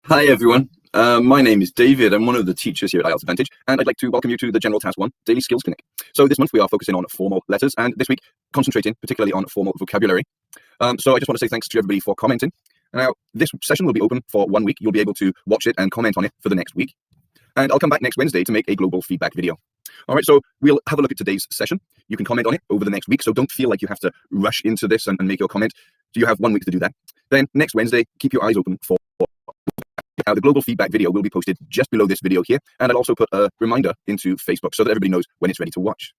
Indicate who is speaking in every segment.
Speaker 1: Hi everyone, my name is David. I'm one of the teachers here at IELTS Advantage, and I'd like to welcome you to the General Task 1 Daily Skills Clinic. So this month we are focusing on formal letters, and this week concentrating particularly on formal vocabulary. So I just want to say thanks to everybody for commenting. Now, this session will be open for 1 week. You'll be able to watch it and comment on it for the next week. And I'll come back next Wednesday to make a global feedback video. All right, so we'll have a look at today's session. You can comment on it over the next week, so don't feel like you have to rush into this and make your comment. So you have 1 week to do that. Then next Wednesday, keep your eyes open for now, the global feedback video will be posted just below this video here, and I'll also put a reminder into Facebook so that everybody knows when it's ready to watch.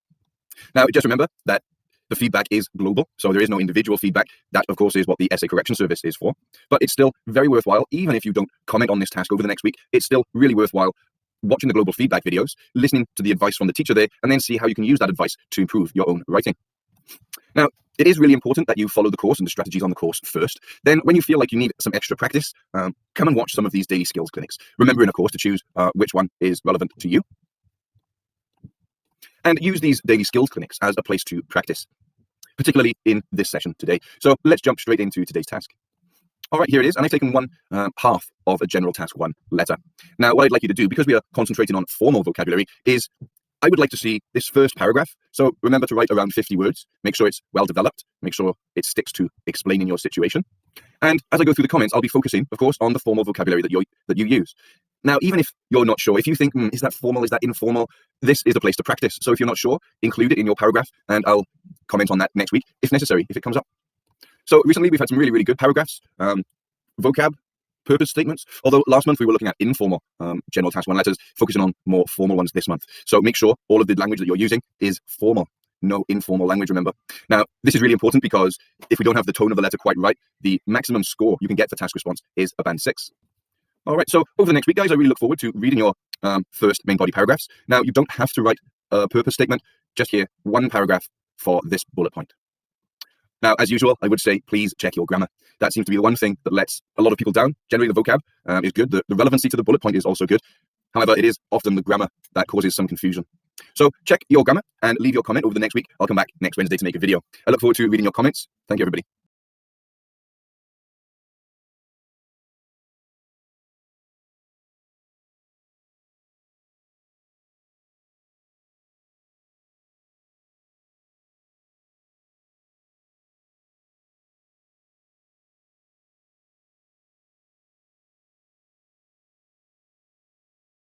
Speaker 1: Now, just remember that the feedback is global, so there is no individual feedback. That, of course, is what the essay correction service is for. But it's still very worthwhile, even if you don't comment on this task over the next week, it's still really worthwhile watching the global feedback videos, listening to the advice from the teacher there, and then see how you can use that advice to improve your own writing. Now, it is really important that you follow the course and the strategies on the course first. Then when you feel like you need some extra practice, come and watch some of these daily skills clinics. Remembering, of course, to choose which one is relevant to you. And use these daily skills clinics as a place to practice, particularly in this session today. So let's jump straight into today's task. All right, here it is. And I've taken one half of a general task 1 letter. Now, what I'd like you to do, because we are concentrating on formal vocabulary, is I would like to see this first paragraph. So remember to write around 50 words. Make sure it's well developed. Make sure it sticks to explaining your situation. And as I go through the comments, I'll be focusing, of course, on the formal vocabulary that you use. Now, even if you're not sure, if you think, is that formal, is that informal, this is the place to practice. So if you're not sure, include it in your paragraph, and I'll comment on that next week, if necessary, if it comes up. So recently, we've had some really, really good paragraphs, vocab, purpose statements, although last month we were looking at informal general task 1 letters, focusing on more formal ones this month. So make sure all of the language that you're using is formal, no informal language, remember. Now, this is really important because if we don't have the tone of the letter quite right, the maximum score you can get for task response is a band 6. All right, so over the next week, guys, I really look forward to reading your first main body paragraphs. Now, you don't have to write a purpose statement, just here, 1 paragraph for this bullet point. Now, as usual, I would say, please check your grammar. That seems to be the one thing that lets a lot of people down. Generally, the vocab is good. The relevancy to the bullet point is also good. However, it is often the grammar that causes some confusion. So check your grammar and leave your comment over the next week. I'll come back next Wednesday to make a video. I look forward to reading your comments. Thank you, everybody.